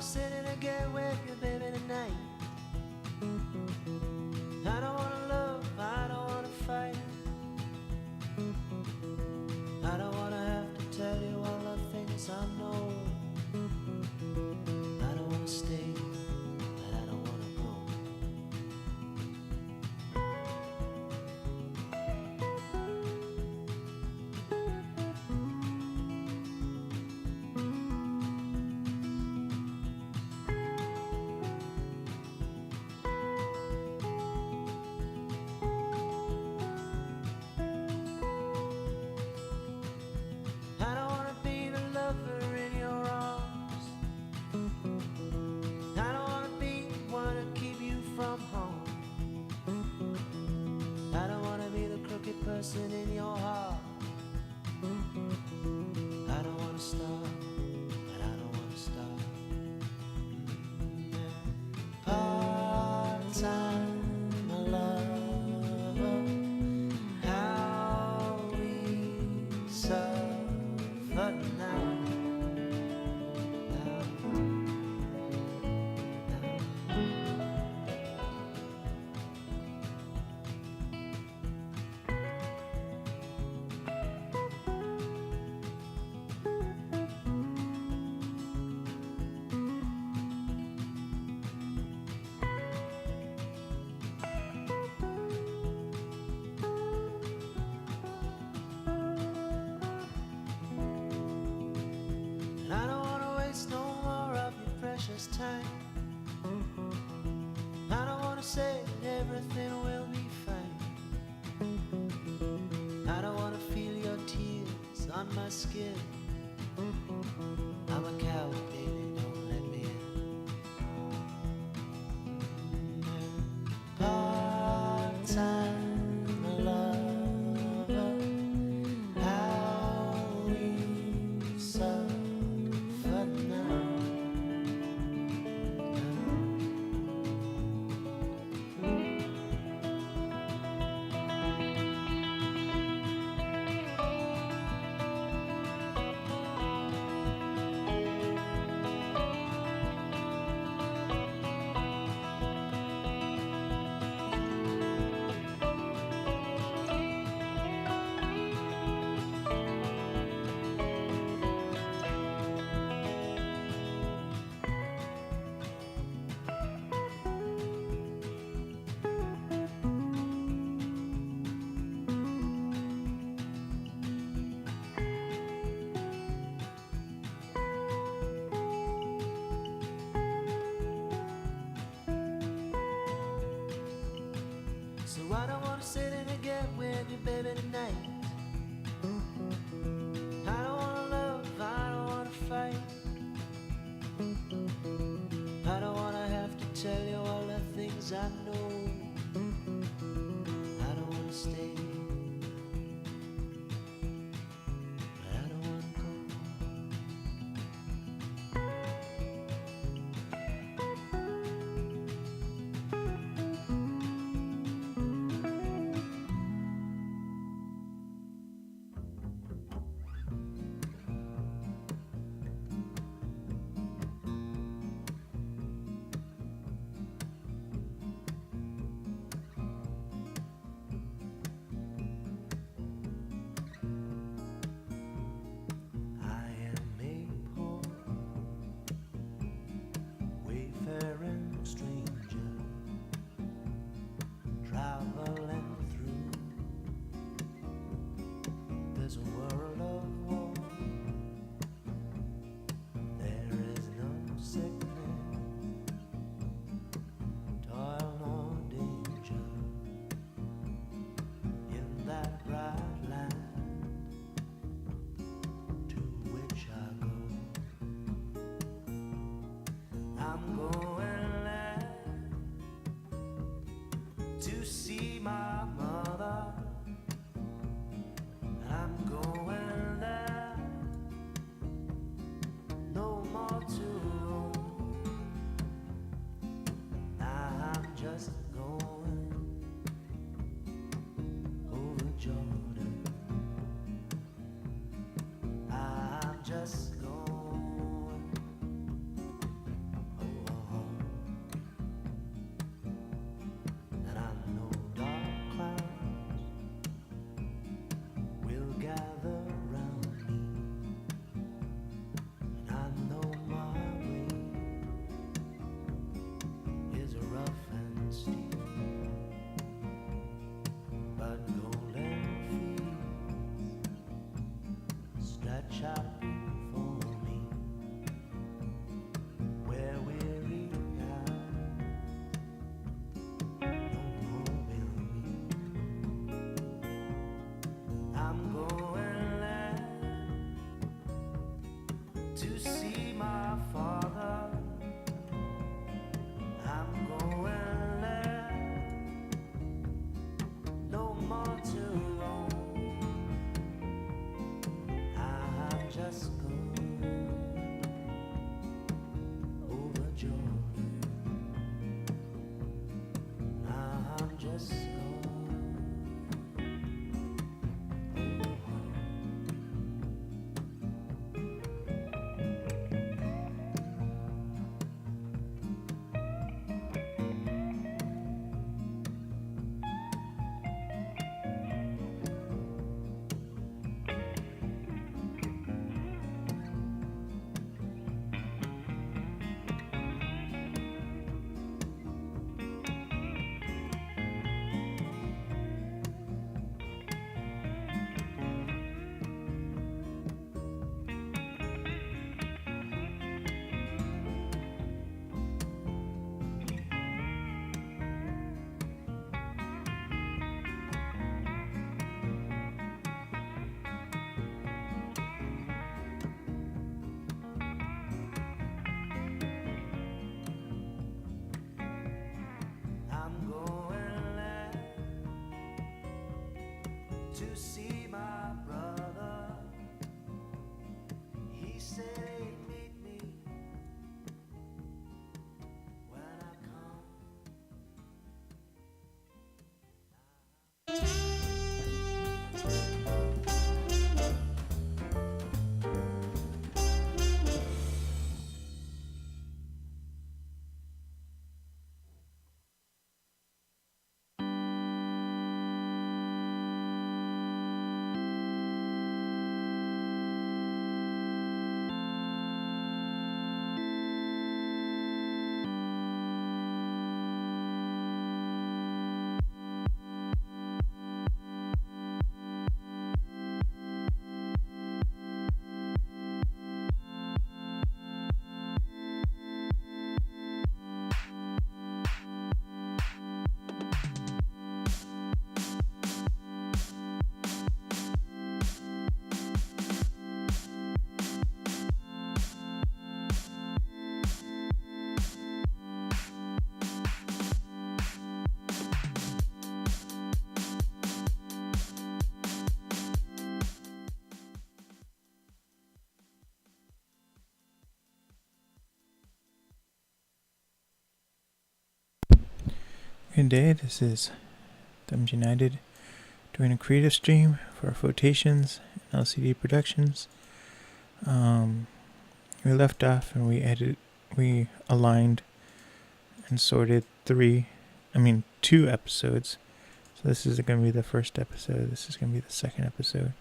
Sit in a get with you, baby, tonight. I don't wanna love, I don't wanna fight. I don't wanna have to tell you all the things I know. I don't wanna stay, but I don't wanna go. Person in your heart. I don't wanna stop, but I don't wanna stop. Part-time lover, how we suffer now. I don't wanna waste no more of your precious time. I don't wanna say that everything will be fine. I don't wanna feel your tears on my skin. I'm a coward, baby, don't let me in. Part-time lover, how we suffer now. I don't wanna sit in and get with you, baby, tonight. I don't wanna love, I don't wanna fight. I don't wanna have to tell you all the things I know. I don't wanna stay, but I don't wanna go. Wayfaring stranger, traveling through this world of war. There is no sickness, toil nor danger in that bright land to which I go. I'm going there to see my mother. I'm going there, no more to roam. I'm just going over Jordan. I'm just going. Stretch out for me, where weary eyes no more will meet. I'm going there to see my father. I'm going there, no more to roam. Just go over Jordan. I'm just going to see my brother. He said he'd meet me when I come. Good day, this is Thumbs United doing a creative stream for Flotations and LCD Productions. We left off and we aligned and sorted two episodes. So this is going to be the first episode, this is going to be the second episode.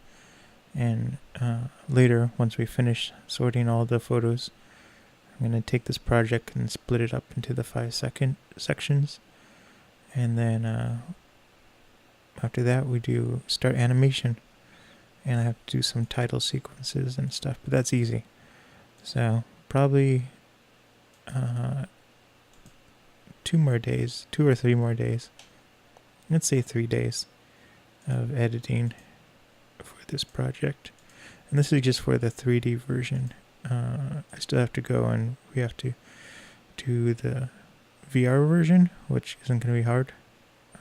And later, once we finish sorting all the photos, I'm going to take this project and split it up into the 5 sections. And then after that we start animation, and I have to do some title sequences and stuff, but that's easy. So probably 2 or 3 more days, let's say 3 days of editing for this project. And this is just for the 3D version. I still have to go and we have to do the VR version, which isn't going to be hard.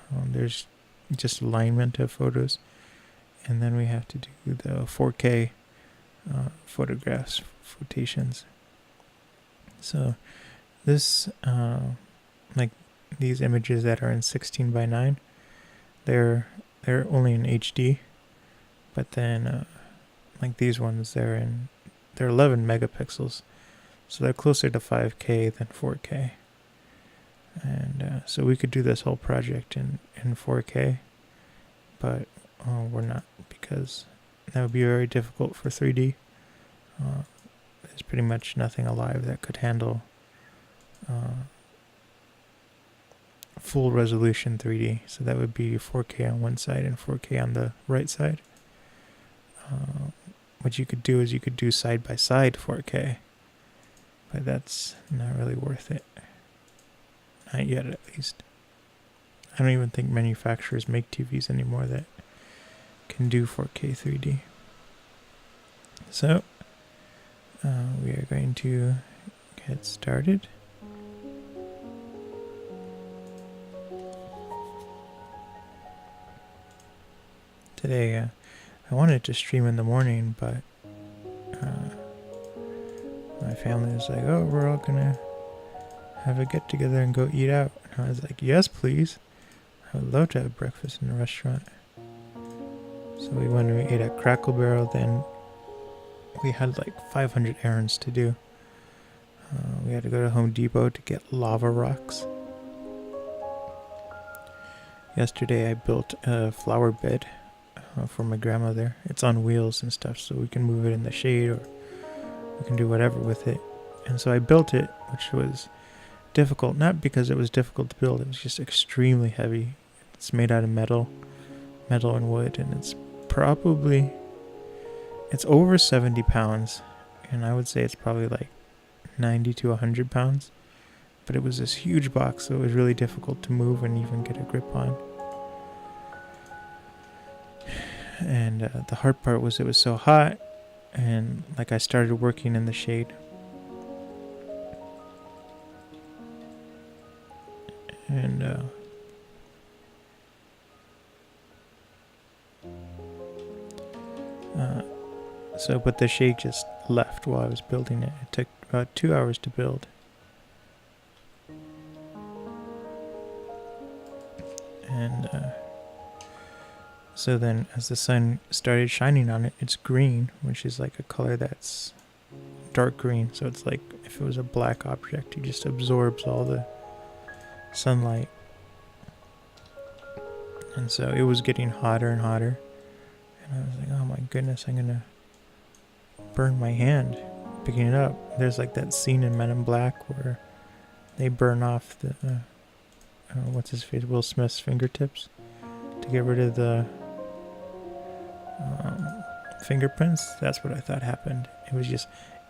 There's just alignment of photos, and then we have to do the 4K photographs, flotations. So this, like these images that are in 16:9, they're only in HD, but then like these ones, they're 11 megapixels, so they're closer to 5K than 4K. And so we could do this whole project in 4K, but we're not, because that would be very difficult for 3D. There's pretty much nothing alive that could handle full resolution 3D. So that would be 4K on one side and 4K on the right side. What you could do is you could do side by side 4K, but that's not really worth it. Not yet, at least. I don't even think manufacturers make TVs anymore that can do 4K 3D. So, we are going to get started. Today, I wanted to stream in the morning, but my family was like, oh, we're all gonna have a get together and go eat out. And I was like, yes, please. I would love to have breakfast in a restaurant. So we went and we ate at Crackle Barrel. Then we had like 500 errands to do. We had to go to Home Depot to get lava rocks. Yesterday I built a flower bed for my grandmother. It's on wheels and stuff, so we can move it in the shade, or we can do whatever with it. And so I built it, which was difficult, not because it was difficult to build, it was just extremely heavy. It's made out of metal and wood, and it's over 70 pounds, and I would say it's probably like 90 to 100 pounds, but it was this huge box, so it was really difficult to move and even get a grip on. And the hard part was it was so hot, and like I started working in the shade, and but the shade just left while I was building it. It took about 2 hours to build. And so then as the sun started shining on it, it's green, which is like a color that's dark green. So it's like if it was a black object, it just absorbs all the sunlight. And so it was getting hotter and hotter. And I was like, oh my goodness, I'm going to burn my hand picking it up. There's like that scene in Men in Black where they burn off the, what's his face, Will Smith's fingertips to get rid of the fingerprints. That's what I thought happened. It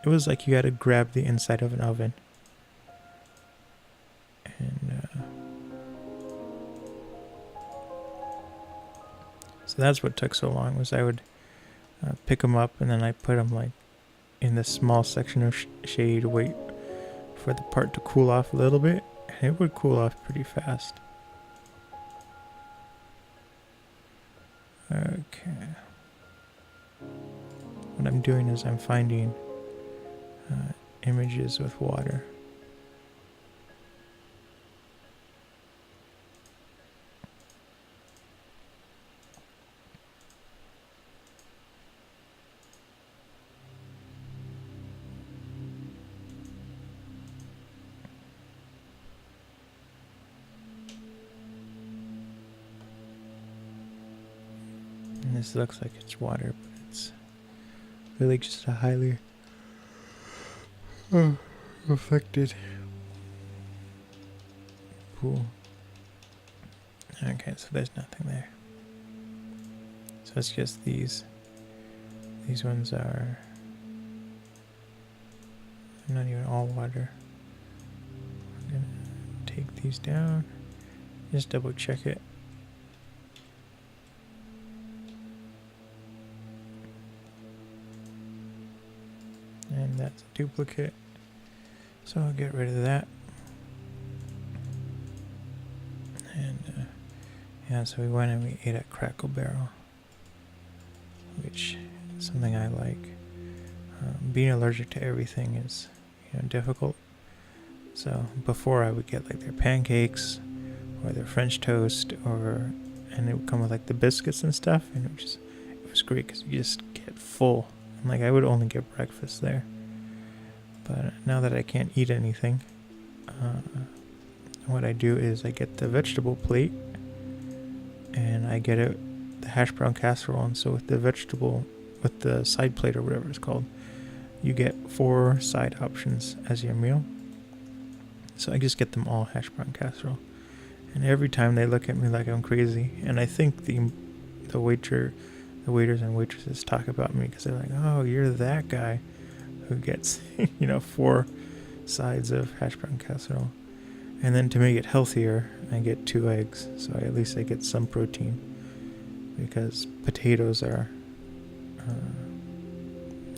was like you had to grab the inside of an oven. And so that's what took so long, was I would pick them up and then I put them like in this small section of shade, wait for the part to cool off a little bit, and it would cool off pretty fast. Okay. What I'm doing is I'm finding images with water. This looks like it's water, but it's really just a highly affected pool. Okay, so there's nothing there. So it's just these. These ones are not even all water. I'm gonna take these down. Just double check it. And that's a duplicate. So I'll get rid of that. And yeah, so we went and we ate at Crackle Barrel, which is something I like. Being allergic to everything is, difficult. So before I would get like their pancakes or their French toast, and it would come with like the biscuits and stuff, and it was great because you just get full. And like I would only get breakfast there. But now that I can't eat anything, what I do is I get the vegetable plate, and I get the hash brown casserole. And so with the side plate or whatever it's called, you get 4 side options as your meal. So I just get them all hash brown casserole. And every time they look at me like I'm crazy, and I think the waiters and waitresses talk about me because they're like, "Oh, you're that guy who gets 4 sides of hash brown casserole." And then to make it healthier, I get 2 eggs, so at least I get some protein, because potatoes are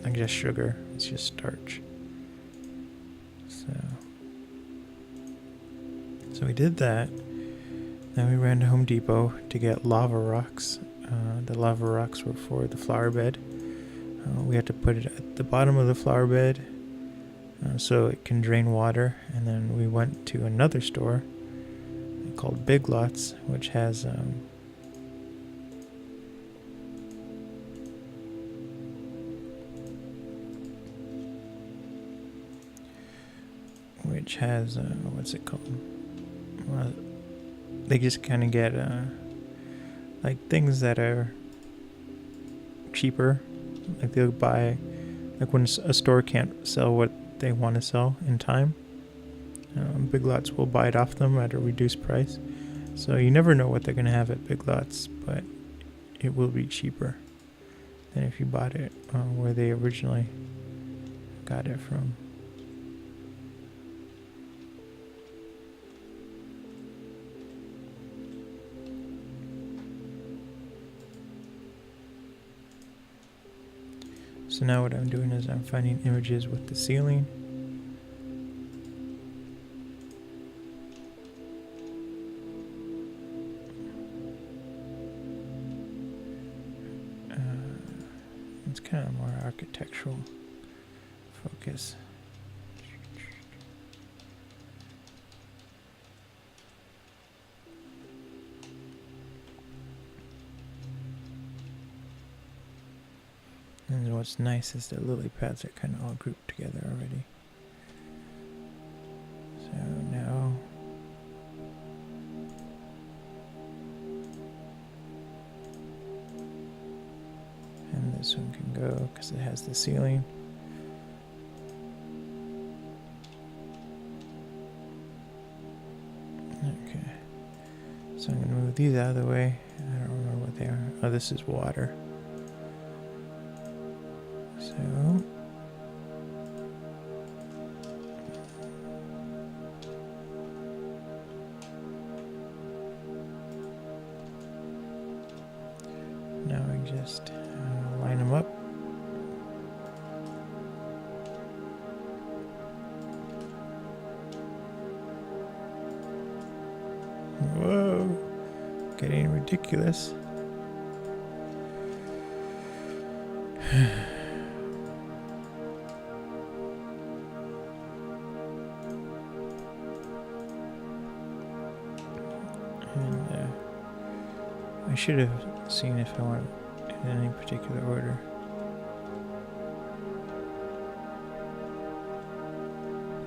like just sugar. It's just starch. So we did that. Then we ran to Home Depot to get lava rocks. The lava rocks were for the flower bed. We had to put it at the bottom of the flower bed so it can drain water. And then we went to another store called Big Lots, which has what's it called? Well, they just kind of get like things that are cheaper. Like they'll buy, like when a store can't sell what they want to sell in time, Big Lots will buy it off them at a reduced price. So you never know what they're going to have at Big Lots, but it will be cheaper than if you bought it where they originally got it from. So now what I'm doing is I'm finding images with the ceiling. It's kind of more architectural focus. And what's nice is the lily pads are kind of all grouped together already. So now and this one can go because it has the ceiling. Okay. So I'm going to move these out of the way. I don't remember what they are. Oh, this is water. So now I just line them up. Whoa, getting ridiculous. And I should have seen if I want it in any particular order.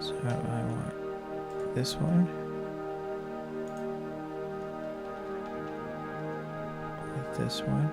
So I want this one with this one.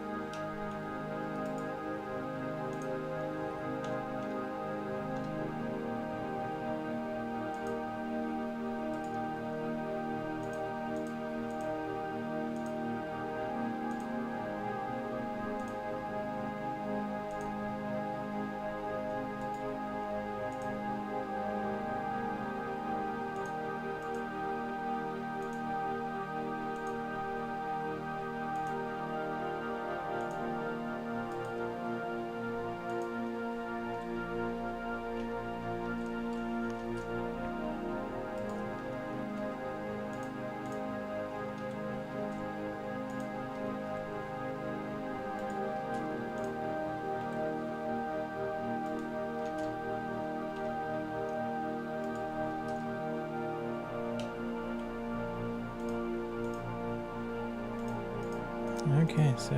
Okay, so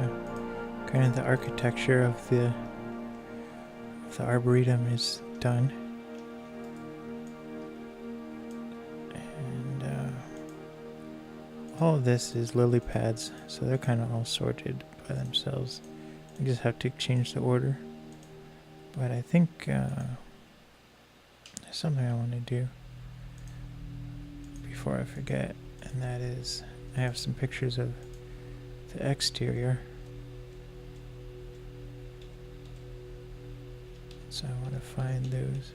kind of the architecture of the arboretum is done. And all of this is lily pads, so they're kind of all sorted by themselves. I just have to change the order. But I think there's something I want to do before I forget, and that is I have some pictures of the exterior. So I want to find those.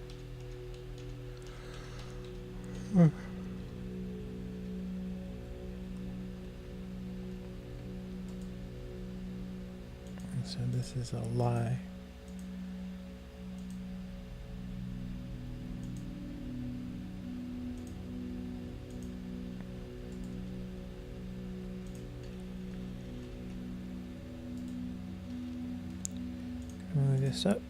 So this is a lie. Move this up.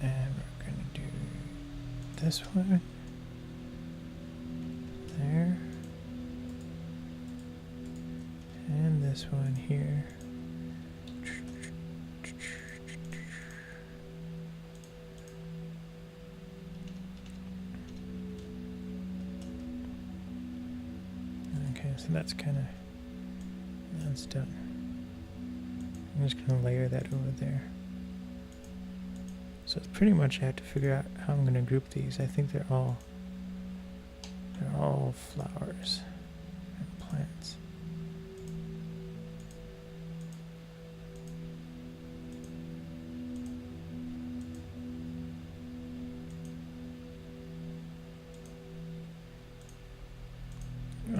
And we're going to do this one. There. And this one here. Okay, so that's done. I'm just gonna layer that over there. So it's pretty much I have to figure out how I'm gonna group these. I think they're all flowers and plants.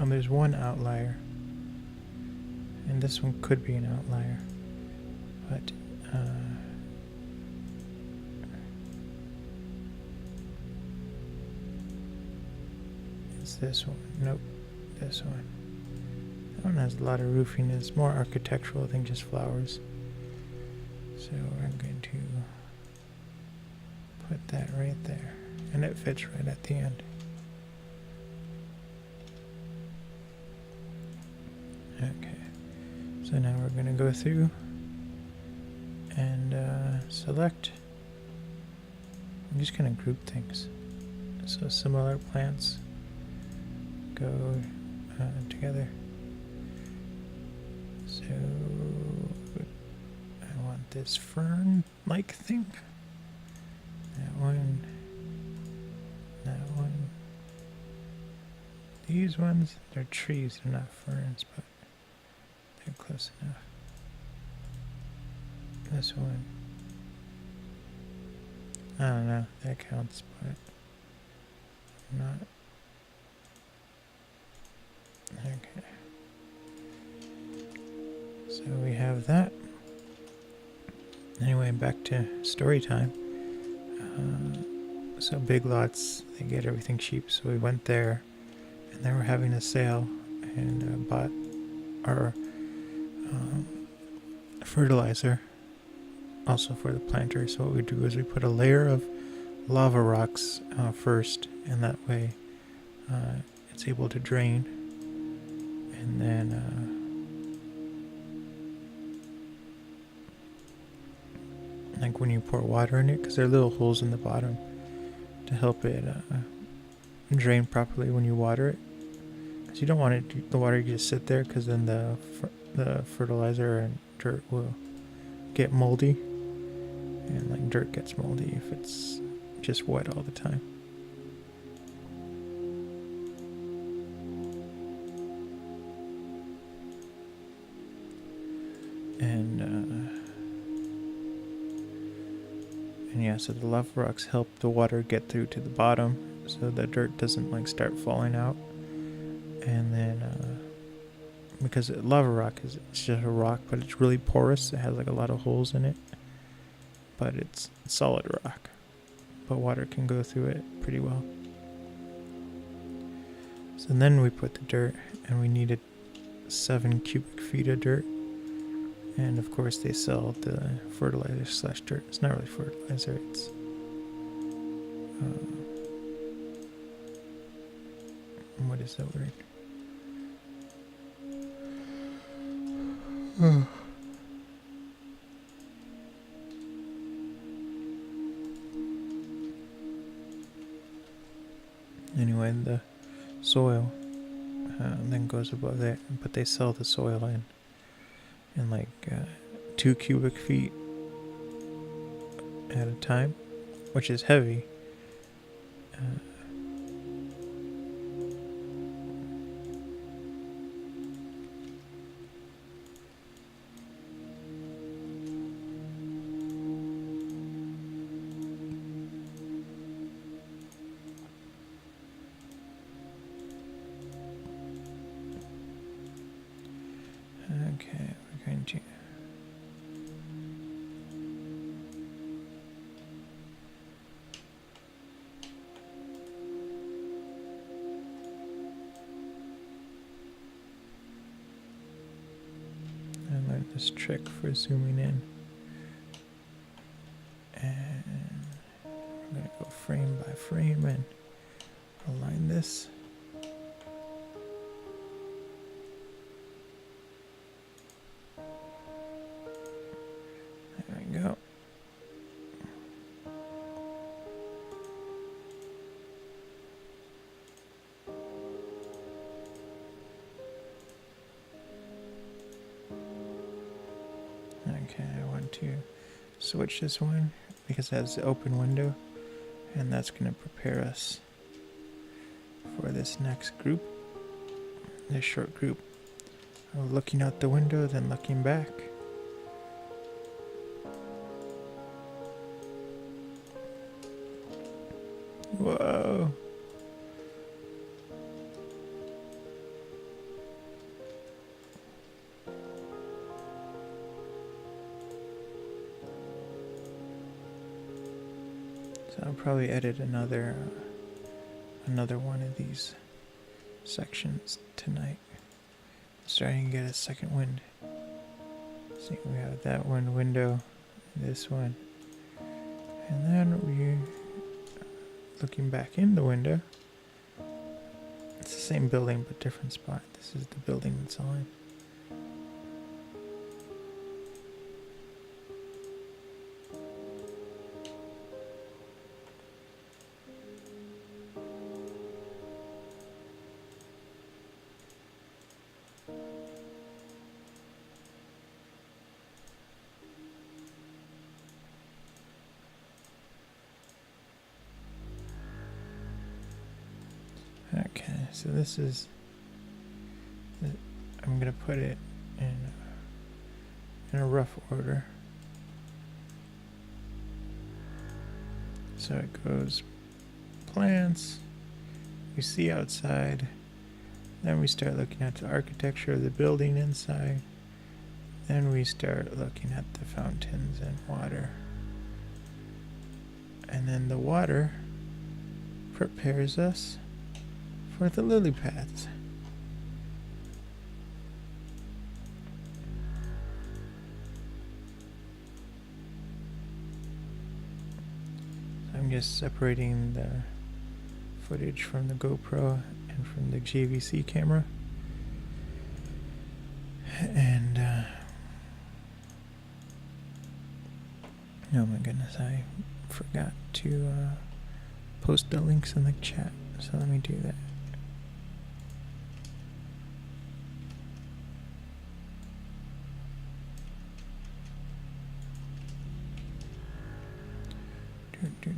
There's one outlier, and this one could be an outlier, but it's this one. Nope, this one. That one has a lot of roofing. It's more architectural than just flowers. So I'm going to put that right there, and it fits right at the end. Okay, so now we're going to go through and select. I'm just going to group things. So similar plants go together. So I want this fern-like thing. That one. That one. These ones, they're trees, they're not ferns, but they're close enough. This one. I don't know, that counts, but not. Okay. So we have that. Anyway, back to story time. So Big Lots, they get everything cheap, so we went there, and they were having a sale, and bought our fertilizer, also for the planter. So what we do is we put a layer of lava rocks first, and that way it's able to drain, and then like when you pour water in it, because there are little holes in the bottom to help it drain properly when you water it, because you don't want the water to just sit there, because then the fertilizer and dirt will get moldy, and like dirt gets moldy if it's just wet all the time. And yeah, so the lava rocks help the water get through to the bottom, so the dirt doesn't like start falling out. And then because lava rock it's just a rock, but it's really porous. It has like a lot of holes in it, but it's solid rock, but water can go through it pretty well. So then we put the dirt, and we needed 7 cubic feet of dirt. And of course they sell the fertilizer / dirt. It's not really fertilizer, it's what is that word? Anyway, the soil then goes above there, but they sell the soil in like 2 cubic feet at a time, which is heavy. Okay, we're going to I learned this trick for zooming in, and I'm going to go frame by frame and align this. There we go. Okay, I want to switch this one because it has the open window, and that's going to prepare us for this next group, this short group. Looking out the window, then looking back. Whoa. So I'll probably edit another one of these sections tonight. Starting to get a second wind. See, we have that one window, this one, and then we looking back in the window. It's the same building but different spot. This is the building that's on. Okay, so this is, I'm going to put it in a rough order. So it goes plants, we see outside, then we start looking at the architecture of the building inside, then we start looking at the fountains and water. And then the water prepares us for the lily pads. So I'm just separating the footage from the GoPro and from the JVC camera. And oh my goodness, I forgot to post the links in the chat, so let me do that.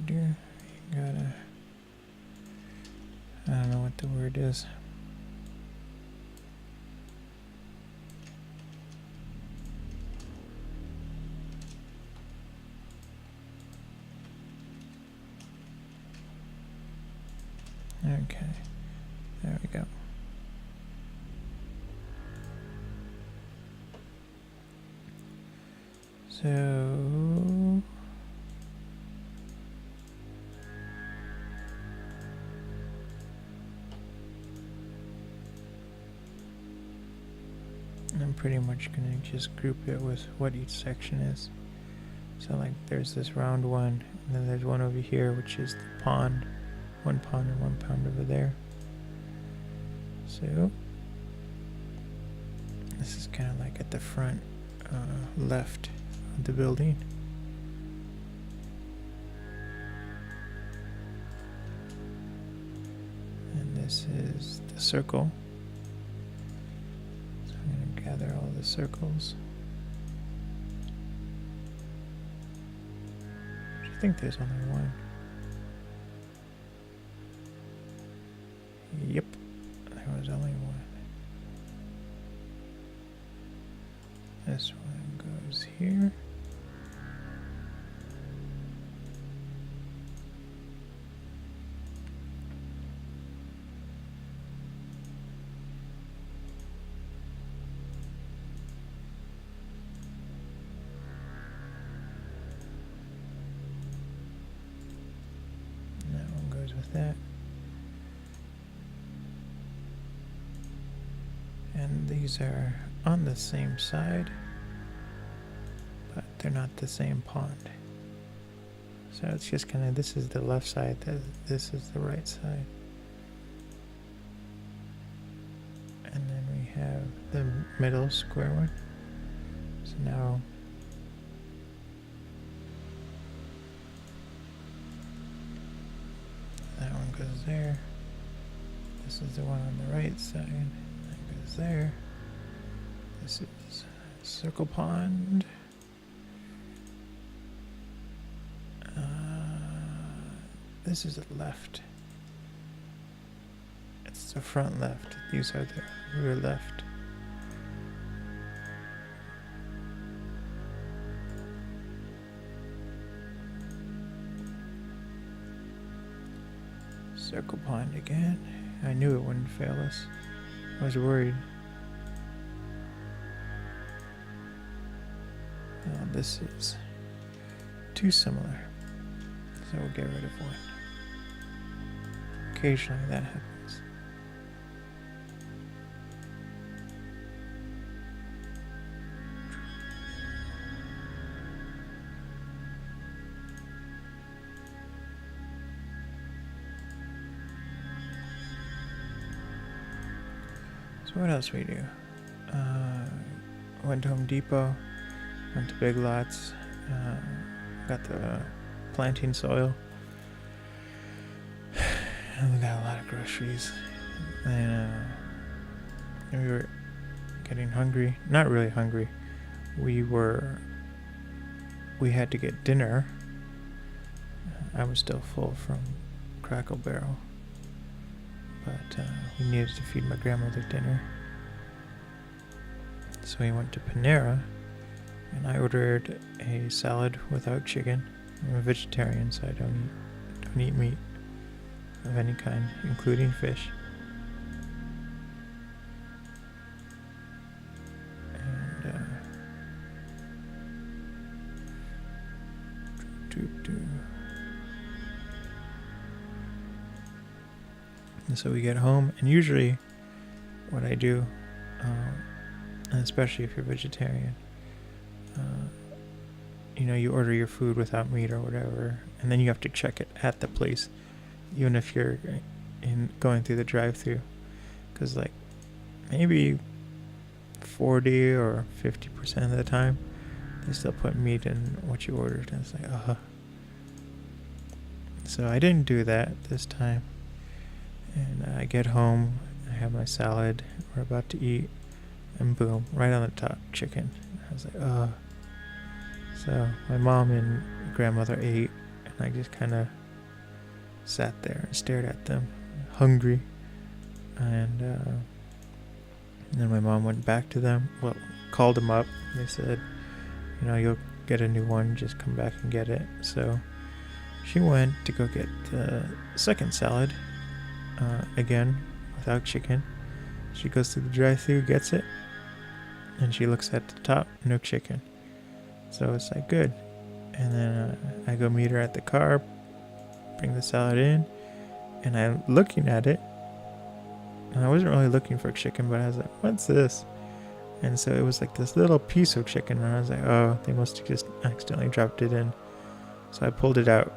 You gotta, I don't know what the word is. Okay, there we go. So I'm pretty much going to just group it with what each section is. So like there's this round one, and then there's one over here, which is the pond. One pond and one pond over there. So this is kind of like at the front left of the building. And this is the circle. So I'm going to gather all the circles. I think there's only one. Yep, there was only one. This one goes here. That one goes with that. And these are on the same side, but they're not the same pond. So it's just kind of, this is the left side, this is the right side. And then we have the middle square one. So now that one goes there. This is the one on the right side. That goes there. This is circle pond. This is the left. It's the front left. These are the rear left. Circle pond again. I knew it wouldn't fail us. I was worried. This is too similar, so we'll get rid of one. Occasionally that happens. So what else we do? Went to Home Depot, went to Big Lots, got the planting soil. And we got a lot of groceries. And we were getting hungry. Not really hungry. We had to get dinner. I was still full from Crackle Barrel. But we needed to feed my grandmother dinner. So we went to Panera, and I ordered a salad without chicken. I'm a vegetarian, so I don't eat meat of any kind, including fish. And so we get home, and usually what I do, and especially if you're vegetarian, you order your food without meat or whatever, and then you have to check it at the place, even if you're going through the drive-thru, because like maybe 40 or 50% of the time they still put meat in what you ordered, and it's like So I didn't do that this time, and I get home, I have my salad, we're about to eat, and boom, right on the top, chicken. I was like, So my mom and grandmother ate, and I just kind of sat there and stared at them, hungry. And then my mom went back to them, called them up. They said, you'll get a new one, just come back and get it. So she went to go get the second salad, again, without chicken. She goes to the drive-thru, gets it, and she looks at the top, no chicken. So it's like, good. And then I go meet her at the car, bring the salad in, and I'm looking at it, and I wasn't really looking for chicken, but I was like, what's this? And so it was like this little piece of chicken, and I was like, oh, they must have just accidentally dropped it in. So I pulled it out,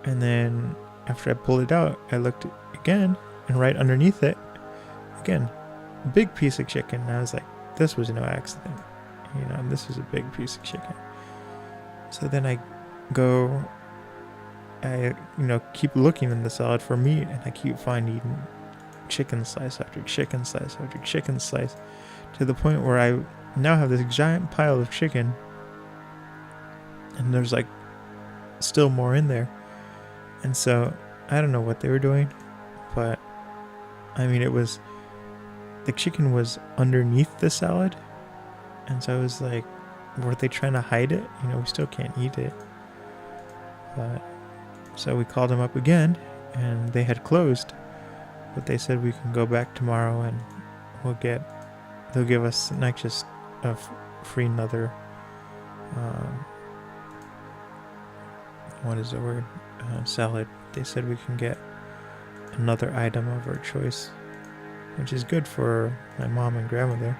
and then after I pulled it out, I looked again, and right underneath it, again, a big piece of chicken. And I was like, this was no accident. You know, this was a big piece of chicken. So then I keep looking in the salad for meat, and I keep finding chicken slice after chicken slice after chicken slice, to the point where I now have this giant pile of chicken, and there's like still more in there. And so I don't know what they were doing, but I mean, the chicken was underneath the salad, and so I was like, were they trying to hide it? You know, we still can't eat it. But so we called them up again, and they had closed, but they said we can go back tomorrow, and they'll give us not just a free another, what is the word? Salad. They said we can get another item of our choice, which is good for my mom and grandmother,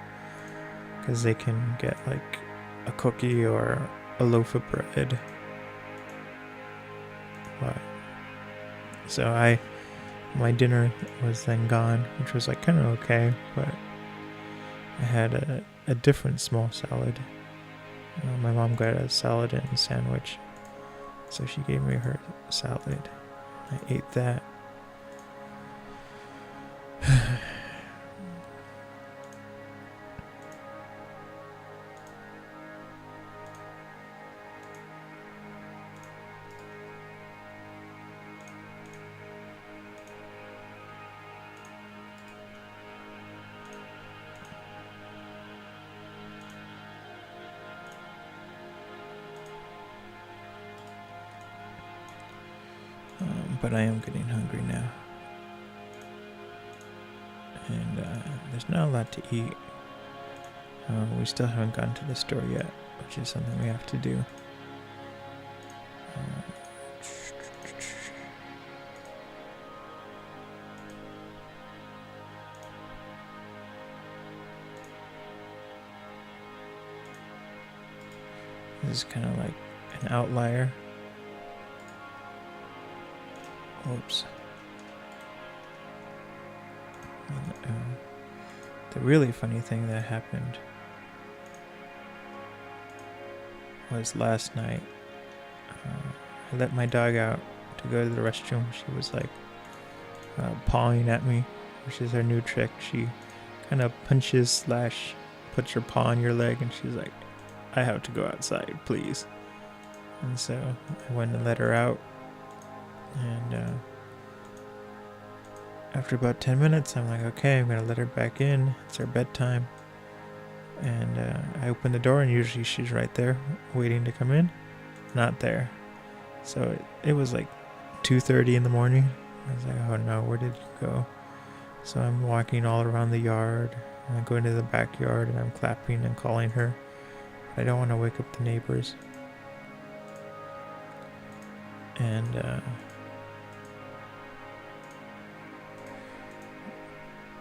because they can get like a cookie or a loaf of bread. But so my dinner was then gone, which was like kind of okay, but I had a different small salad. My mom got a salad and a sandwich, so she gave me her salad. I ate that. But I am getting hungry now. And there's not a lot to eat. We still haven't gone to the store yet, which is something we have to do. This is kind of like an outlier. Oops. And, the really funny thing that happened was last night. I let my dog out to go to the restroom. She was like pawing at me, which is her new trick. She kind of punches / puts her paw on your leg, and she's like, I have to go outside, please. And so I went and let her out. And after about 10 minutes, I'm like, okay, I'm going to let her back in. It's her bedtime. And I open the door, and usually she's right there waiting to come in. Not there. So it was like 2:30 in the morning. I was like, oh no, where did you go? So I'm walking all around the yard. And I go into the backyard, and I'm clapping and calling her. I don't want to wake up the neighbors. And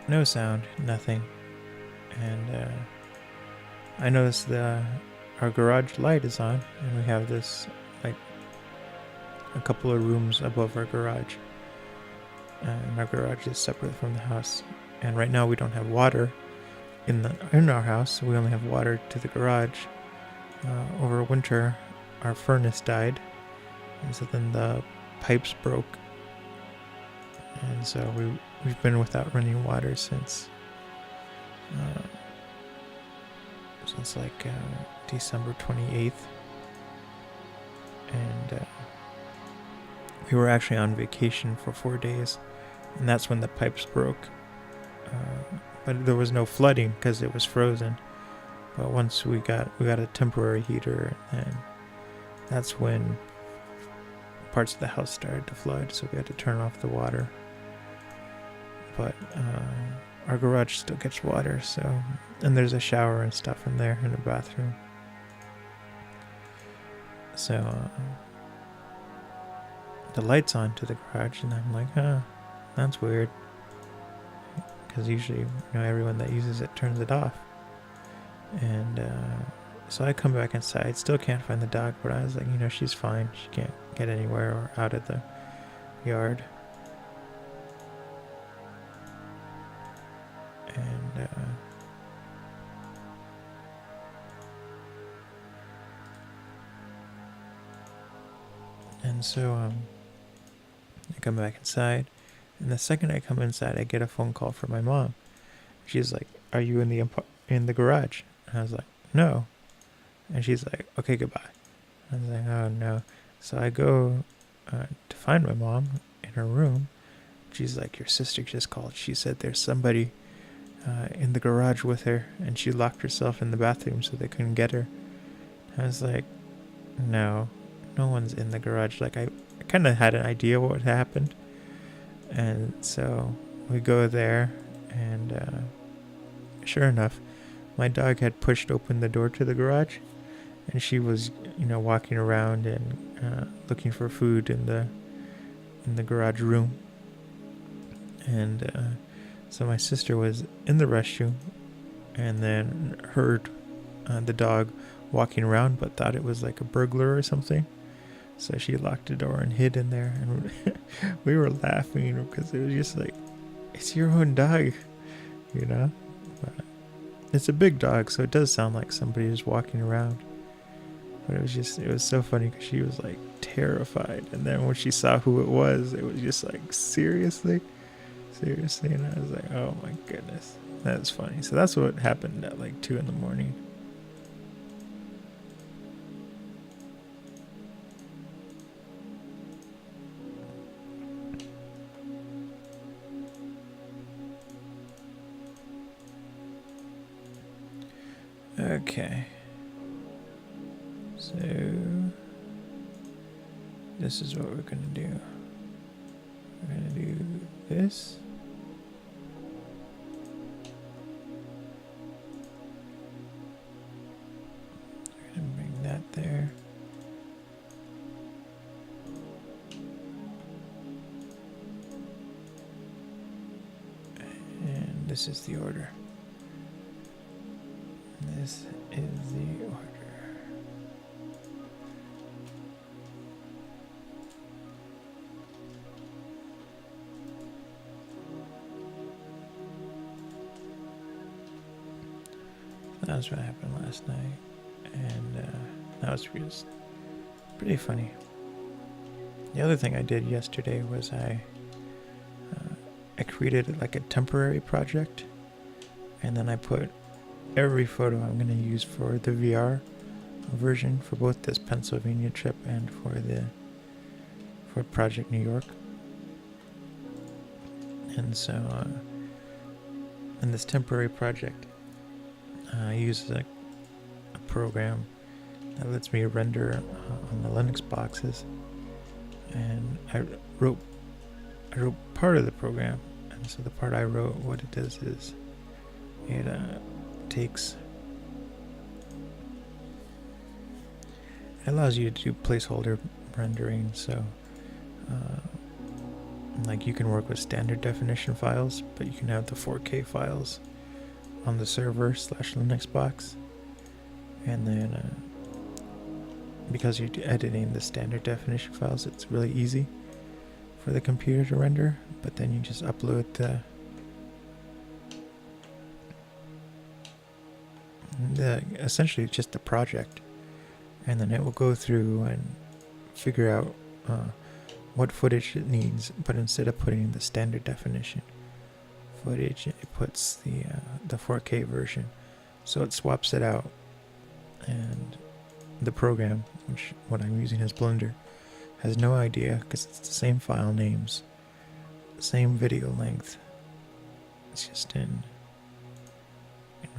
no sound, nothing. And I noticed our garage light is on, and we have this like a couple of rooms above our garage, and our garage is separate from the house. And right now we don't have water in our house, so we only have water to the garage. Over winter, our furnace died, and so then the pipes broke, and so we've been without running water since like December 28th. And we were actually on vacation for 4 days, and that's when the pipes broke. But there was no flooding because it was frozen. But once we got a temporary heater, and that's when parts of the house started to flood, so we had to turn off the water. But our garage still gets water, so, and there's a shower and stuff in there, and a bathroom. So the light's on to the garage, and I'm like, that's weird, because usually everyone that uses it turns it off. And so I come back inside, still can't find the dog, but I was like, she's fine. She can't get anywhere or out of the yard. And so I come back inside, and the second I come inside, I get a phone call from my mom. She's like, "Are you in the garage?" And I was like, "No." And she's like, "Okay, goodbye." I was like, "Oh no." So I go to find my mom in her room. She's like, "Your sister just called. She said there's somebody in the garage with her, and she locked herself in the bathroom so they couldn't get her." I was like, "No one's in the garage." Like, I kind of had an idea what happened. And so we go there, and sure enough, my dog had pushed open the door to the garage, and she was, walking around and looking for food in the garage room. And so my sister was in the restroom, and then heard the dog walking around, but thought it was like a burglar or something. So she locked the door and hid in there, and we were laughing because it was just like, it's your own dog, But it's a big dog, so it does sound like somebody is walking around. But it was so funny because she was like terrified, and then when she saw who it was just like, seriously. And I was like, oh my goodness, that's funny. So that's what happened at like 2 a.m. Okay. So this is what we're gonna do. We're gonna do this. We're gonna bring that there. And this is the order. This is the order. That's what happened last night, and that was just pretty funny. The other thing I did yesterday was I created like a temporary project, and then I put every photo I'm going to use for the VR version for both this Pennsylvania trip and for Project New York. And so in this temporary project, I use a program that lets me render on the Linux boxes, and I wrote part of the program. And so the part I wrote, what it does is it allows you to do placeholder rendering. So like you can work with standard definition files, but you can have the 4K files on the server /Linux box. And then because you're editing the standard definition files, it's really easy for the computer to render. But then you just upload essentially just the project, and then it will go through and figure out what footage it needs. But instead of putting the standard definition footage, it puts the 4K version, so it swaps it out. And the program, what I'm using is Blender, has no idea because it's the same file names, same video length. It's just in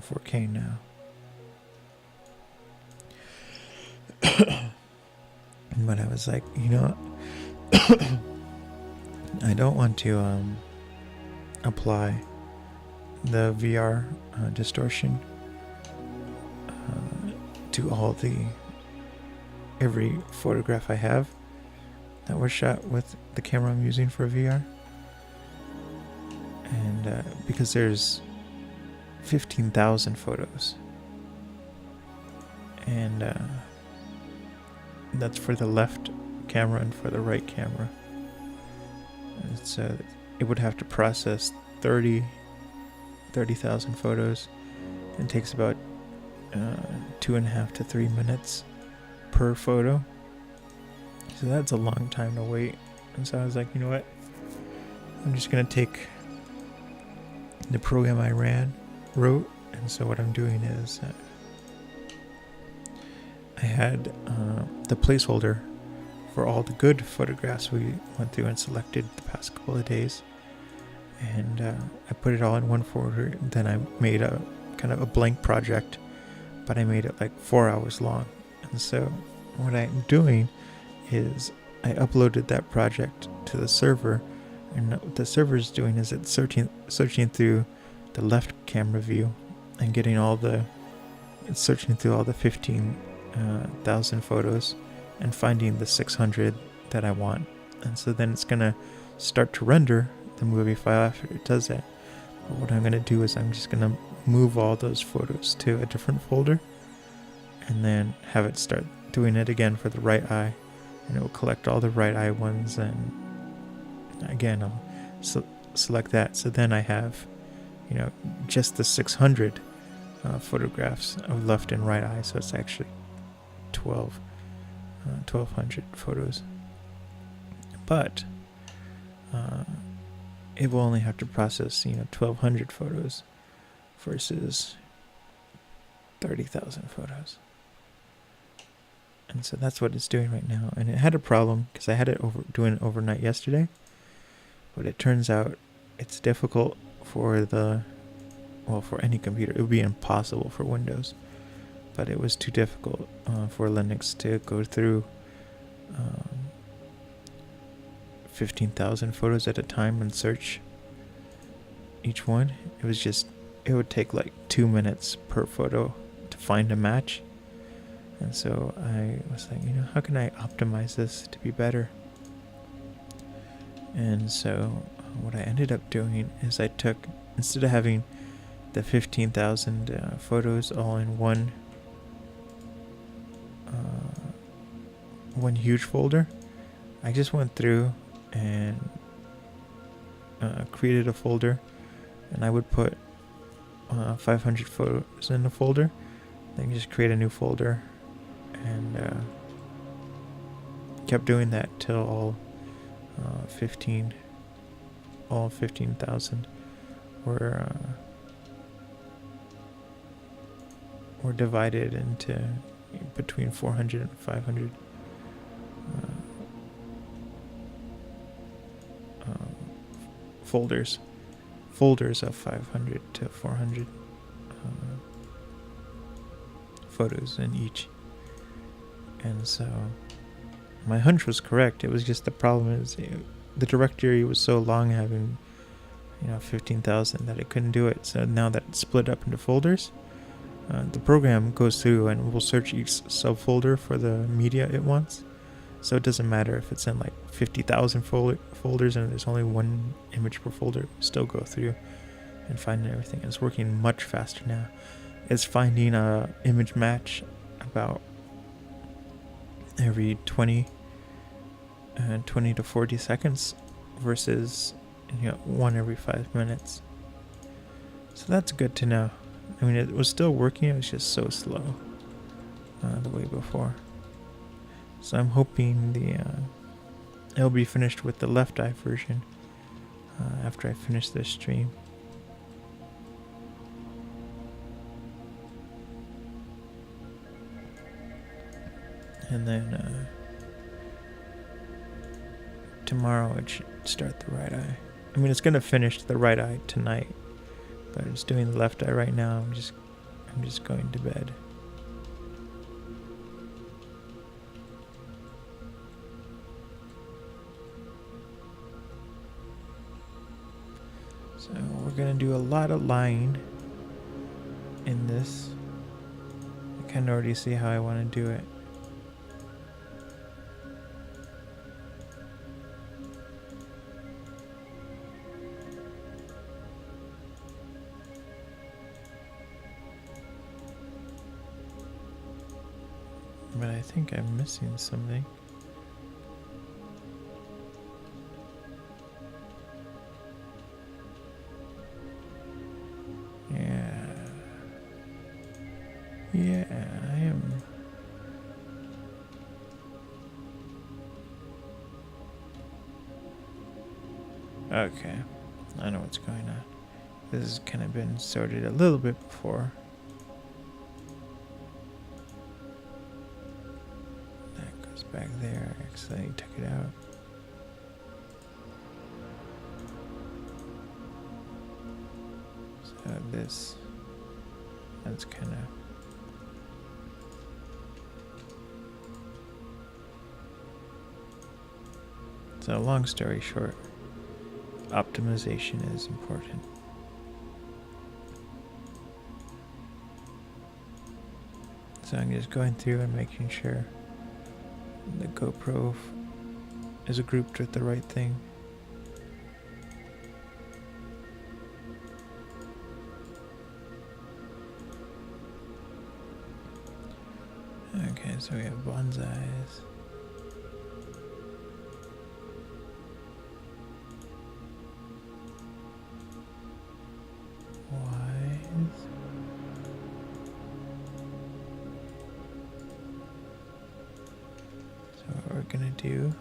4K now. But I was like, I don't want to apply the VR distortion to every photograph I have that was shot with the camera I'm using for VR. And because there's 15,000 photos and that's for the left camera and for the right camera. And so it would have to process 30,000 photos. It takes about 2.5 to 3 minutes per photo. So that's a long time to wait. And so I was like, you know what? I'm just going to take the program I wrote. And so what I'm doing is I had the placeholder for all the good photographs we went through and selected the past couple of days. And I put it all in one folder. Then I made a kind of a blank project, but I made it like 4 hours long. And so what I'm doing is I uploaded that project to the server, and what the server is doing is it's searching through the left camera view and getting it's searching through all the 15,000 photos and finding the 600 that I want. And so then it's gonna start to render the movie file after it does that. But what I'm gonna do is I'm just gonna move all those photos to a different folder and then have it start doing it again for the right eye, and it will collect all the right eye ones, and again I'll select that. So then I have, just the 600 photographs of left and right eye. So it's actually 1,200 photos, but it will only have to process 1,200 photos versus 30,000 photos. And so that's what it's doing right now. And it had a problem because I had it doing it overnight yesterday, but it turns out it's difficult for for any computer. It would be impossible for Windows, but it was too difficult for Linux to go through 15,000 photos at a time and search each one. It would take like 2 minutes per photo to find a match. And so I was like, how can I optimize this to be better? And so what I ended up doing is I took, instead of having the 15,000 photos all in one huge folder, I just went through and created a folder, and I would put 500 photos in the folder, then just create a new folder, and kept doing that till all 15,000 were divided into between 400 and 500 folders of 500 to 400 photos in each. And so my hunch was correct. It was just the problem is the directory was so long, having 15,000, that it couldn't do it. So now that it's split up into folders, the program goes through and will search each subfolder for the media it wants. So it doesn't matter if it's in like 50,000 folders and there's only one image per folder. It'll still go through and find everything. It's working much faster now. It's finding a image match about every 20 to 40 seconds versus one every 5 minutes. So that's good to know. I mean, it was still working, it was just so slow the way before. So I'm hoping it'll be finished with the left eye version after I finish this stream. And then tomorrow it should start the right eye. I mean, it's gonna finish the right eye tonight, but it's doing the left eye right now. I'm just going to bed. So we're gonna do a lot of lying in this. I can already see how I want to do it. I think I'm missing something. Yeah, I am. Okay, I know what's going on. This has kind of been sorted a little bit before. That goes back there. I accidentally took it out. So that's kind of... So long story short, optimization is important. So I'm just going through and making sure the GoPro is grouped with the right thing. Okay, so we have bonsais. Gonna do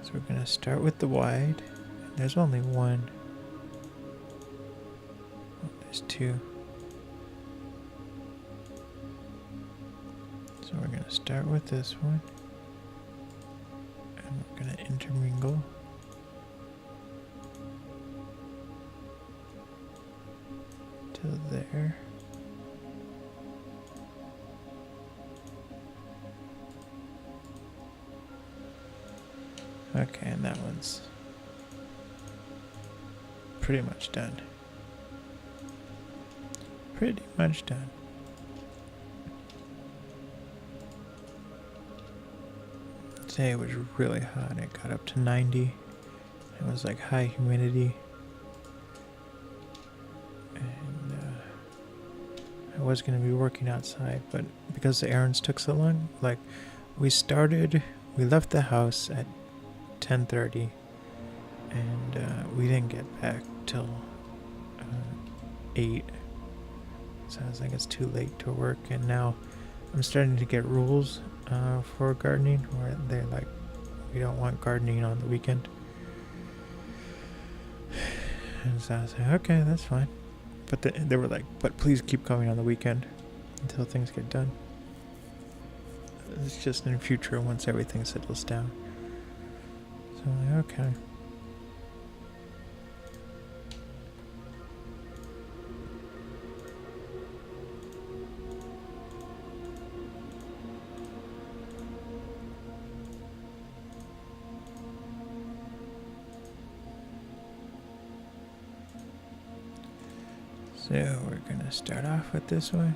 so we're gonna start with the wide. There's only one. Oh, there's two. So we're gonna start with this one and we're gonna intermingle to there. Okay, and that one's pretty much done. Pretty much done. Today was really hot. It got up to 90. It was like high humidity. And I was going to be working outside, but because the errands took so long, like we left the house at 10:30 and we didn't get back till 8. So I was like, it's too late to work. And now I'm starting to get rules for gardening where they're like, we don't want gardening on the weekend. And so I was like, okay, that's fine. But they were like, but please keep coming on the weekend until things get done. It's just in future once everything settles down. So I'm like, okay. So we're gonna start off with this one.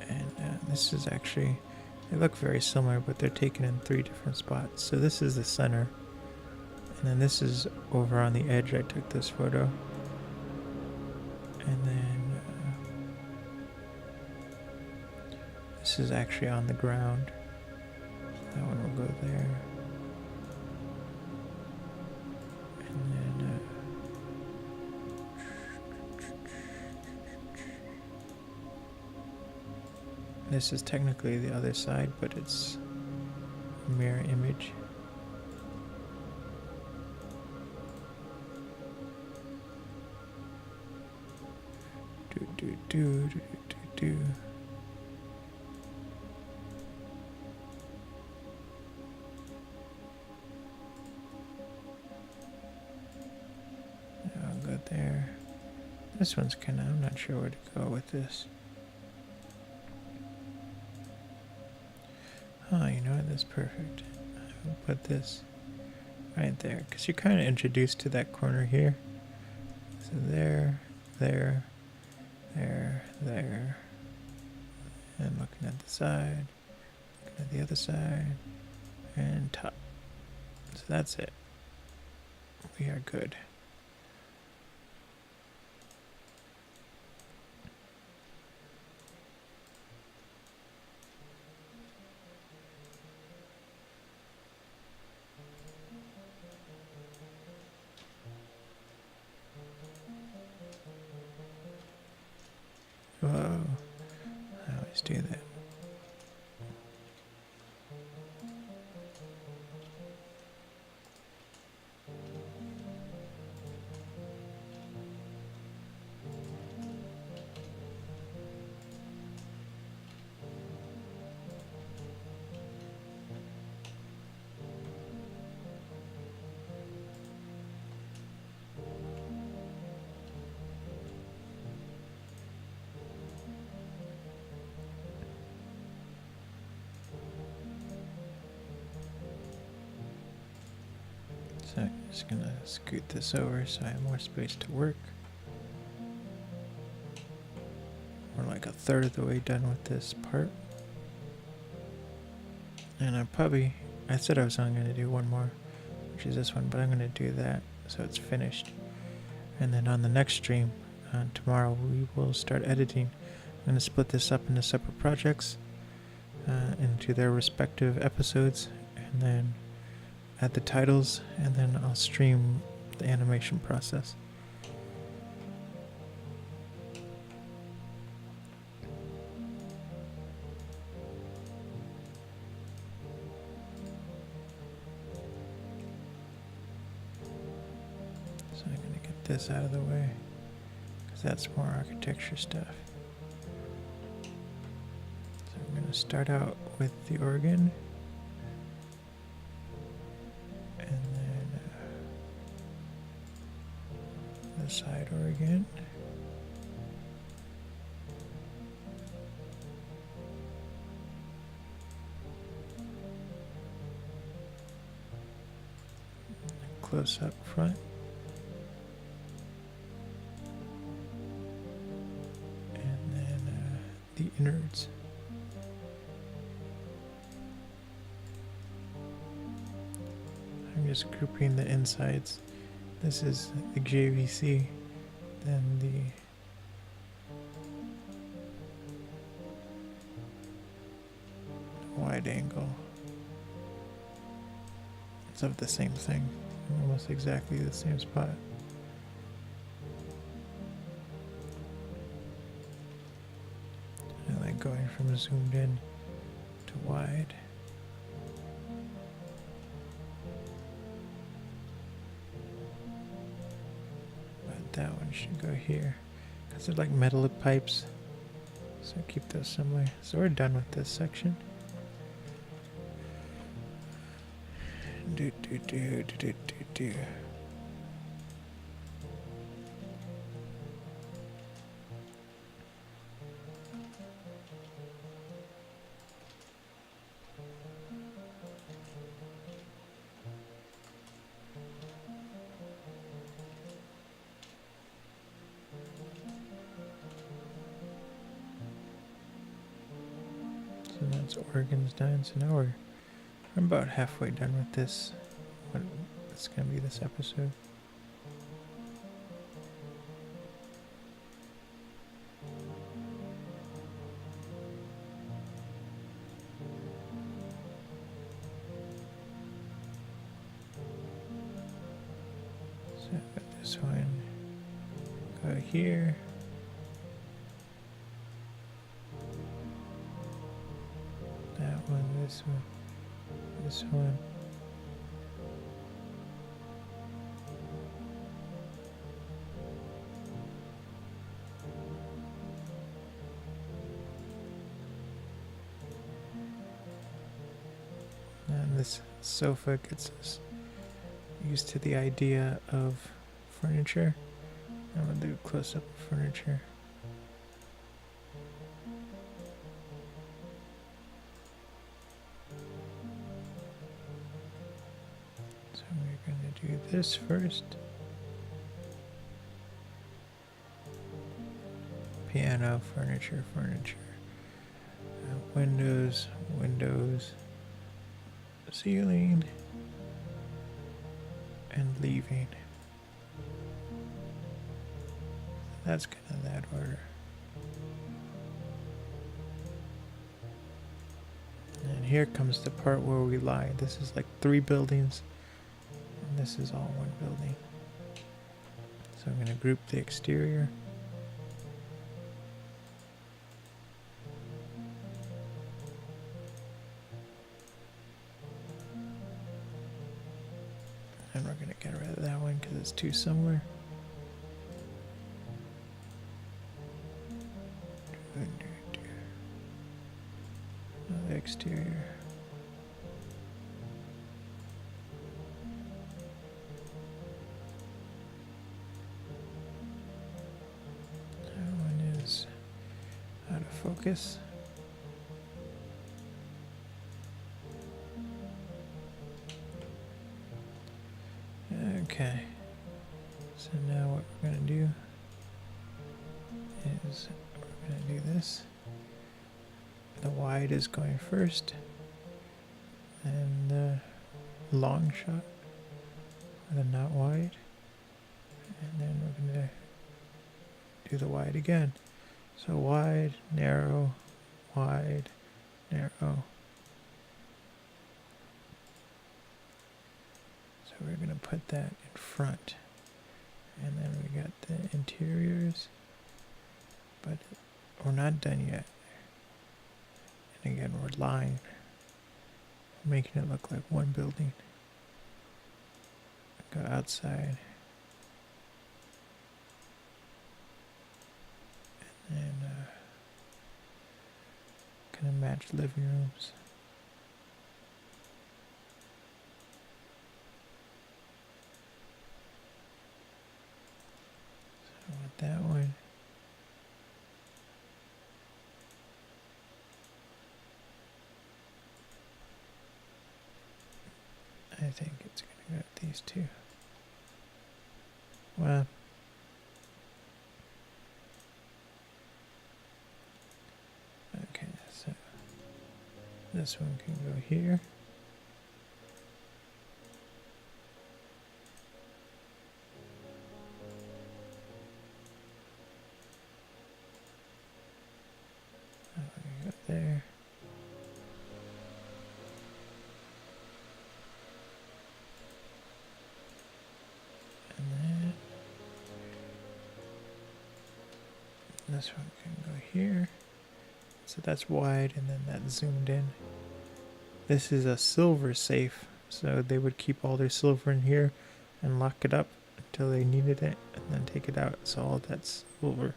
And this is actually, they look very similar, but they're taken in 3 different spots. So this is the center, and then this is over on the edge. I took this photo, and then this is actually on the ground. That one will go there. And then this is technically the other side, but it's a mirror image. Do. I'll go there. This one's kind of, I'm not sure where to go with this. Oh, you know what? That's perfect. I will put this right there because you're kind of introduced to that corner here. So there, and looking at the side, looking at the other side, and top. So that's it. We are good. Whoa. I always do that. So I'm just gonna scoot this over so I have more space to work. We're like a third of the way done with this part. And I said I was only gonna do one more, which is this one, but I'm gonna do that so it's finished. And then on the next stream, tomorrow, we will start editing. I'm gonna split this up into separate projects, into their respective episodes, and then add the titles, and then I'll stream the animation process. So I'm gonna get this out of the way, because that's more architecture stuff. So I'm gonna start out with the organ. And then the side organ. Close up front. And then the innards. I'm just grouping the insides. This is the JVC, then the wide angle. It's of the same thing, almost exactly the same spot. I like going from zoomed in to wide. That one should go here because they're like metal pipes, so keep those similar. So we're done with this section. Do. So that's organs done. So now I'm about halfway done with this. It's gonna be this episode. So I've got this one. Go here. That one, this one, this one. And this sofa gets us used to the idea of furniture. I'm going to do a close-up of furniture. So we're going to do this first. Piano, furniture. Windows, ceiling, and leaving. That's kind of that order. And here comes the part where we lie. This is like 3 buildings, and this is all one building. So I'm going to group the exterior. these two somewhere. Another exterior. That one is out of focus. Okay, so now what we're going to do is we're going to do this. The wide is going first, and the long shot, the not wide, and then we're going to do the wide again. So wide, narrow, wide, narrow. So we're going to put that in front. And then we got the interiors, but we're not done yet. And again, we're lying, making it look like one building. Go outside. And then kind of match living rooms. So I want that one. I think it's going to go with these two. Well, okay, so this one can go here. That one can go there. This one can go here. So that's wide, and then that's zoomed in. This is a silver safe, so they would keep all their silver in here and lock it up until they needed it and then take it out. So all that's silver.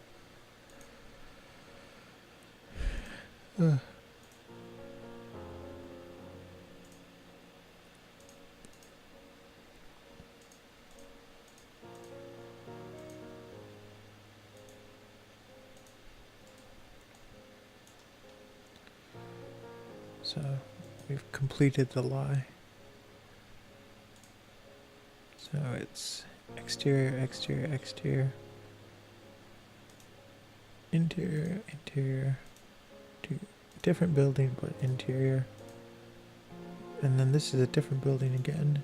So we've completed the lie. So it's exterior, exterior, exterior, interior, interior, to different building but interior. And then this is a different building again.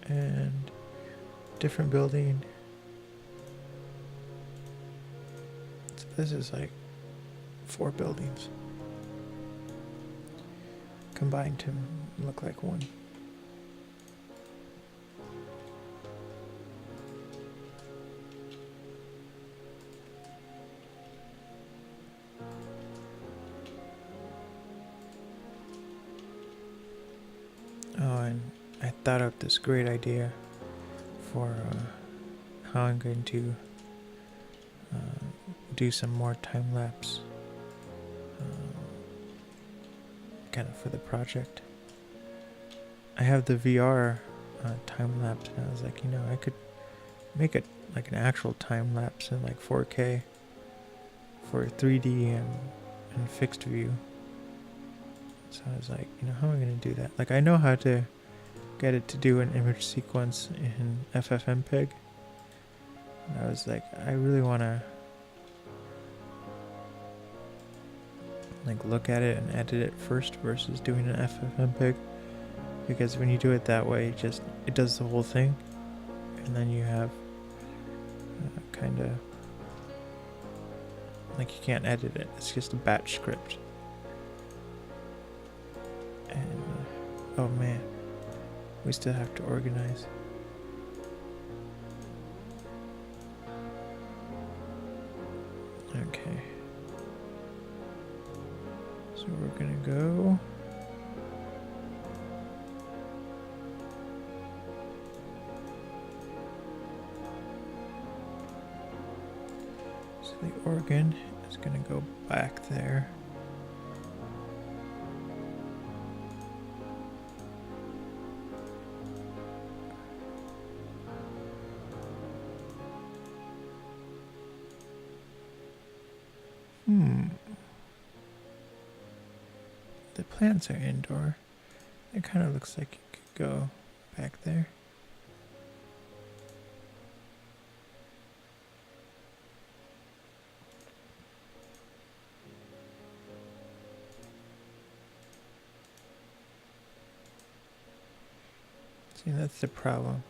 And different building. So this is like 4 buildings combined to look like one. Oh, and I thought up this great idea for how I'm going to do some more time lapse kind of for the project. I have the VR time lapse, and I was like, you know, I could make it like an actual time lapse in like 4K for 3D and fixed view. So I was like, you know, how am I going to do that? Like, I know how to get it to do an image sequence in FFmpeg. And I was like, I really want to like look at it and edit it first versus doing an FFmpeg, because when you do it that way, it does the whole thing, and then you have kind of like you can't edit it. It's just a batch script. And oh man, we still have to organize. Okay. So we're gonna go So the organ is going to go back there. The plants are indoor. It kind of looks like it could go back there. See, that's the problem.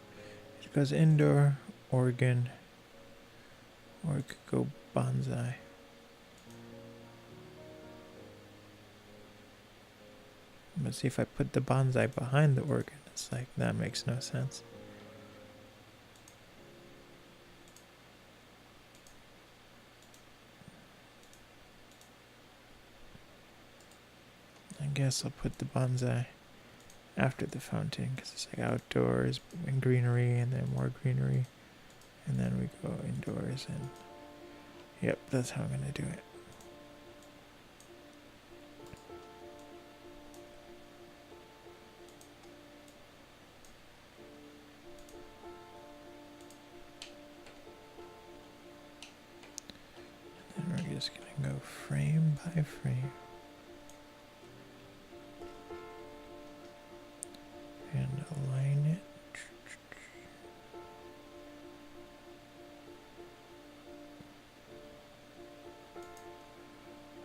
It goes indoor, organ, or it could go bonsai. But see, if I put the bonsai behind the organ, it's like, that makes no sense. I guess I'll put the bonsai after the fountain, because it's like outdoors and greenery, and then more greenery, and then we go indoors, and yep, that's how I'm going to do it. And we're just going to go frame by frame. And align it.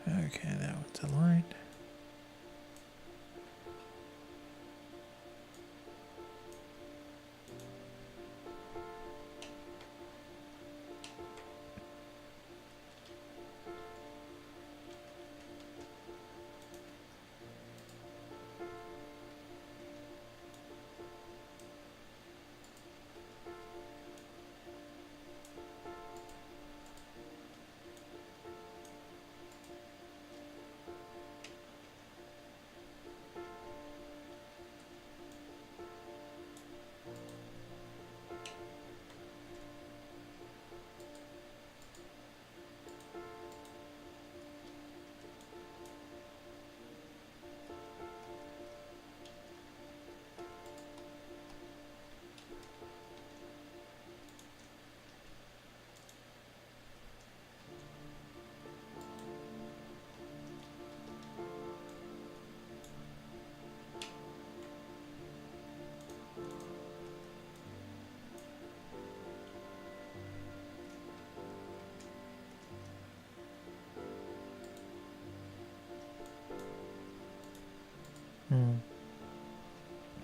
Okay, that one's aligned.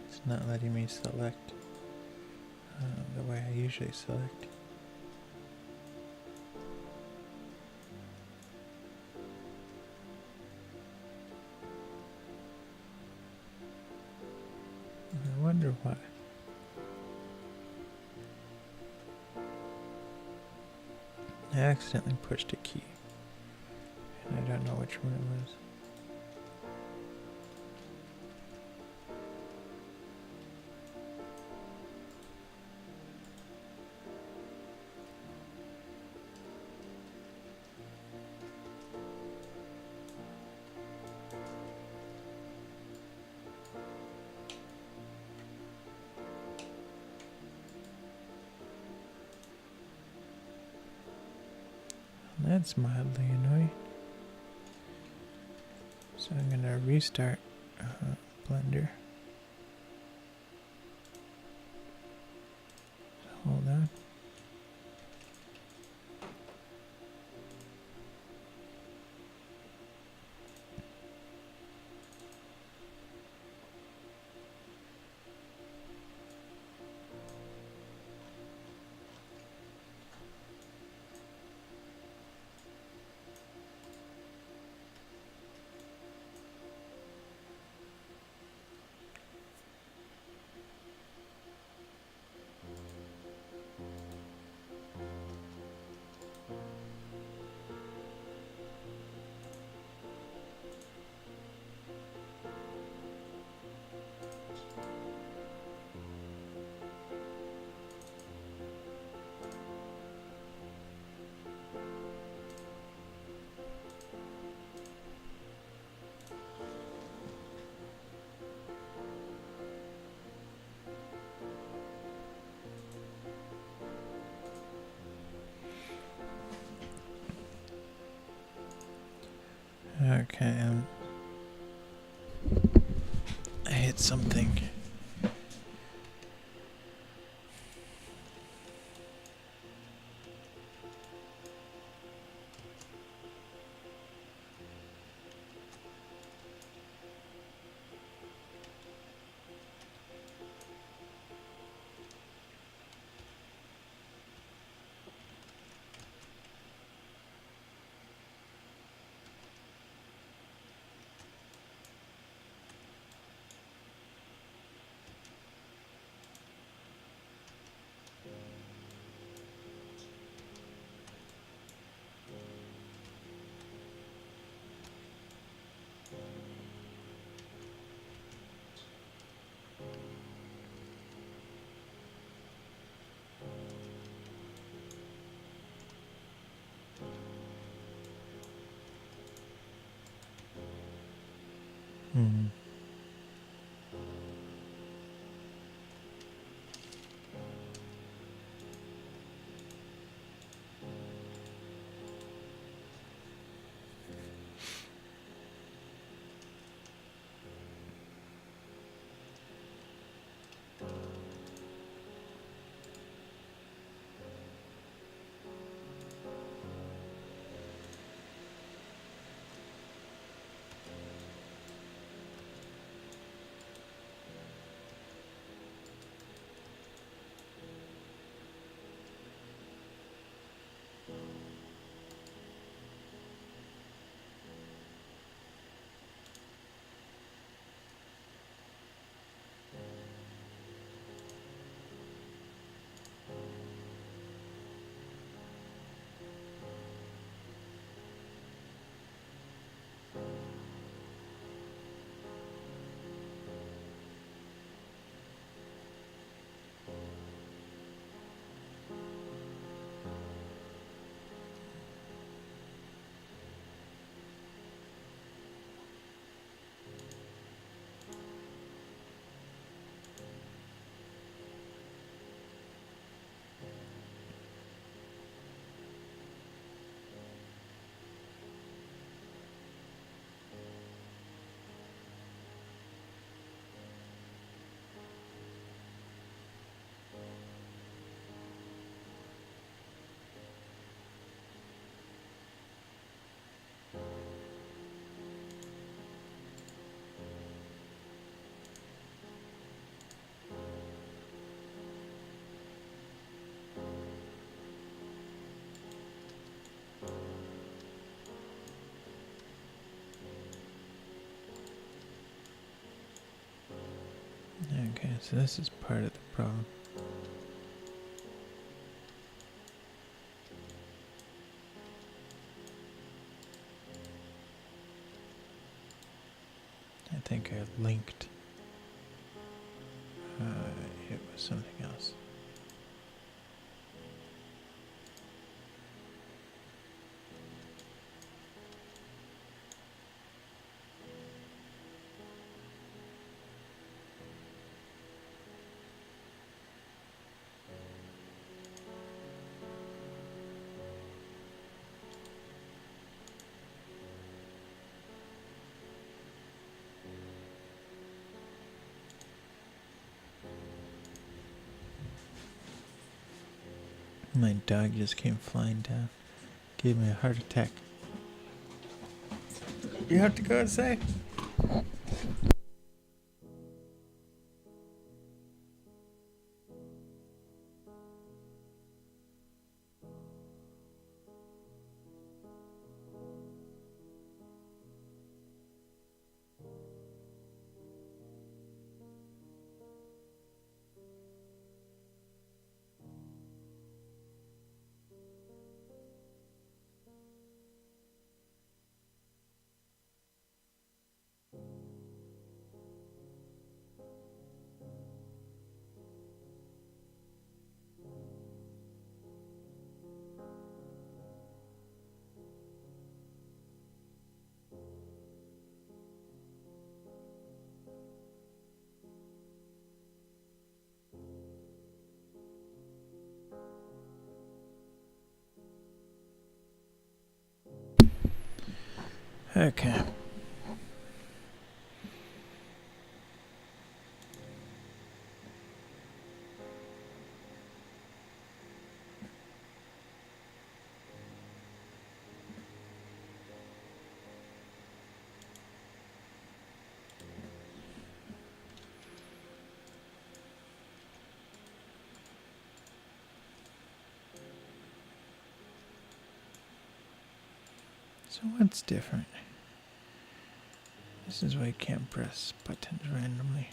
It's not letting me select the way I usually select. I wonder why. I accidentally pushed a key, and I don't know which one it was. That's mildly annoying. So I'm going to restart Blender. Hold on. Okay, I hit something. Hmm. Okay, so this is part of the problem. I think I linked it was something else. My dog just came flying down. Gave me a heart attack. You have to go inside. Okay. So what's different? This is why you can't press buttons randomly.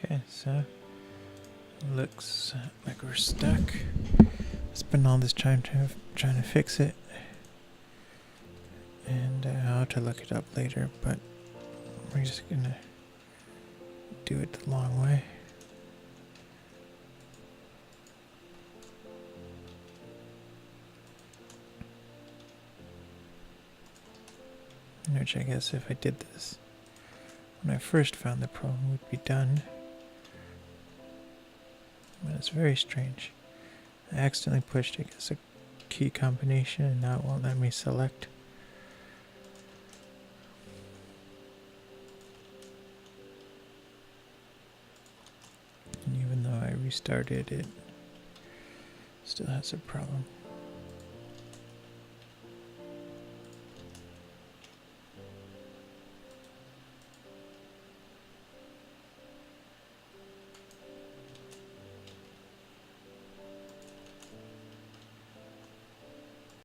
Okay, so looks like we're stuck. Spend all this time trying to fix it, and I'll have to look it up later. But we're just gonna do it the long way. Which I guess if I did this when I first found the problem would be done. But it's very strange. I accidentally pushed, I guess, a key combination and now it won't let me select. And even though I restarted it, still has a problem.